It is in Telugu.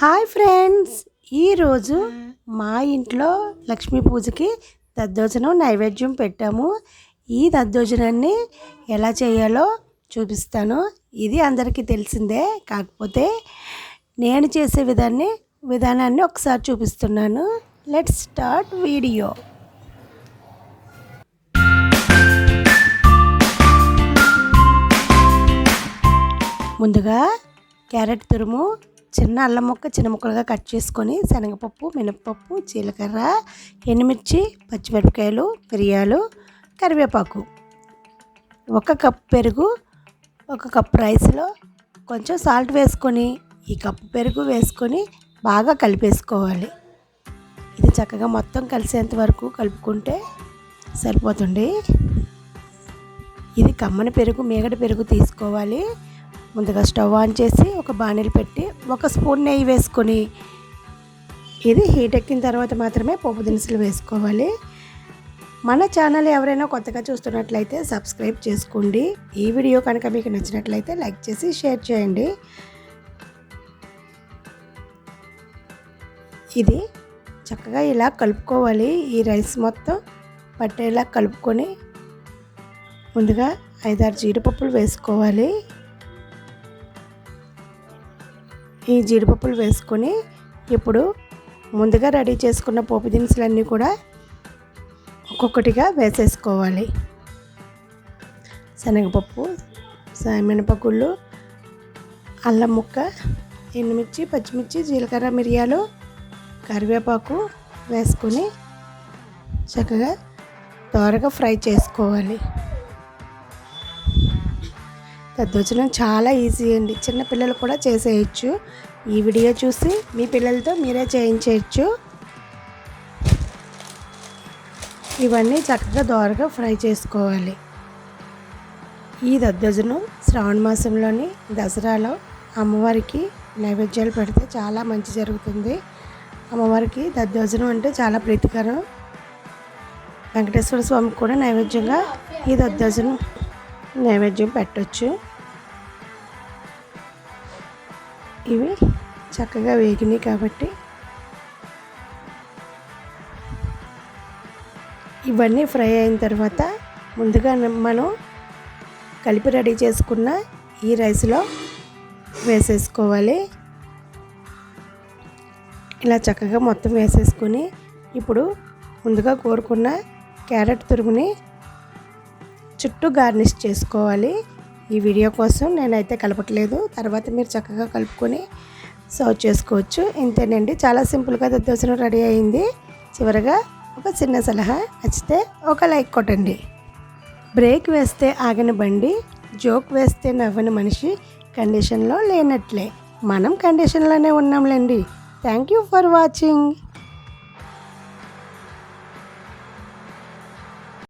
హాయ్ ఫ్రెండ్స్, ఈరోజు మా ఇంట్లో లక్ష్మీ పూజకి దద్దోజనం నైవేద్యం పెట్టాము. ఈ దద్దోజనాన్ని ఎలా చేయాలో చూపిస్తాను. ఇది అందరికీ తెలిసిందే, కాకపోతే నేను చేసే విధానాన్ని ఒకసారి చూపిస్తున్నాను. Let's start video. ముందుగా క్యారెట్ తురుము, చిన్న అల్లం ముక్క చిన్న ముక్కలుగా కట్ చేసుకొని, శనగపప్పు, మినపప్పు, జీలకర్ర, ఎండుమిర్చి, పచ్చిమిరపకాయలు, మిరియాలు, కరివేపాకు, 1 కప్ పెరుగు, 1 కప్ రైస్లో కొంచెం సాల్ట్ వేసుకొని ఈ కప్పు పెరుగు వేసుకొని బాగా కలిపేసుకోవాలి. ఇది చక్కగా మొత్తం కలిసేంత వరకు కలుపుకుంటే సరిపోతుంది. ఇది కమ్మని పెరుగు, మీగడ పెరుగు తీసుకోవాలి. ముందుగా స్టవ్ ఆన్ చేసి ఒక బాణీలు పెట్టి 1 స్పూన్ నెయ్యి వేసుకొని, ఇది హీట్ ఎక్కిన తర్వాత మాత్రమే పోపు దినుసులు వేసుకోవాలి. మన ఛానల్ ఎవరైనా కొత్తగా చూస్తున్నట్లయితే సబ్స్క్రైబ్ చేసుకోండి. ఈ వీడియో కనుక మీకు నచ్చినట్లయితే లైక్ చేసి షేర్ చేయండి. ఇది చక్కగా ఇలా కలుపుకోవాలి. ఈ రైస్ మొత్తం పట్టేలా కలుపుకొని ముందుగా 5-6 జీడిపప్పులు వేసుకోవాలి. ఈ జీడిపప్పులు వేసుకొని ఇప్పుడు ముందుగా రెడీ చేసుకున్న పోపు దినుసులన్నీ కూడా ఒక్కొక్కటిగా వేసేసుకోవాలి. శనగపప్పు, మినపగుళ్ళు, అల్లం ముక్క, ఎండుమిర్చి, పచ్చిమిర్చి, జీలకర్ర, మిరియాలు, కరివేపాకు వేసుకొని చక్కగా త్వరగా ఫ్రై చేసుకోవాలి. దద్దోజనం చాలా ఈజీ అండి, చిన్న పిల్లలు కూడా చేసేయచ్చు. ఈ వీడియో చూసి మీ పిల్లలతో మీరే చేయించేయచ్చు. ఇవన్నీ చక్కగా దోరగా ఫ్రై చేసుకోవాలి. ఈ దద్దోజనం శ్రావణ మాసంలోని దసరాలో అమ్మవారికి నైవేద్యాలు పెడితే చాలా మంచి జరుగుతుంది. అమ్మవారికి దద్దోజనం అంటే చాలా ప్రీతికరం. వెంకటేశ్వర స్వామికి కూడా నైవేద్యంగా ఈ దద్దోజనం నైవేద్యం పెట్టవచ్చు. ఇవి చక్కగా వేగినాయి కాబట్టి ఇవన్నీ ఫ్రై అయిన తర్వాత ముందుగా మనం కలిపి రెడీ చేసుకున్న ఈ రైస్లో వేసేసుకోవాలి. ఇలా చక్కగా మొత్తం వేసేసుకొని ఇప్పుడు ముందుగా కోరుకున్న క్యారెట్ తురుముని చుట్టూ గార్నిష్ చేసుకోవాలి. ఈ వీడియో కోసం నేనైతే కలపట్లేదు, తర్వాత మీరు చక్కగా కలుపుకొని సర్వ్ చేసుకోవచ్చు. ఇంతేనండి, చాలా సింపుల్గా దద్దోజనం రెడీ అయింది. చివరగా ఒక చిన్న సలహా, నచ్చితే ఒక లైక్ కొట్టండి. బ్రేక్ వేస్తే ఆగని బండి, జోక్ వేస్తే నవ్వని మనిషి కండిషన్లో లేనట్లే. మనం కండిషన్లోనే ఉన్నాంలేండి. Thank you for watching.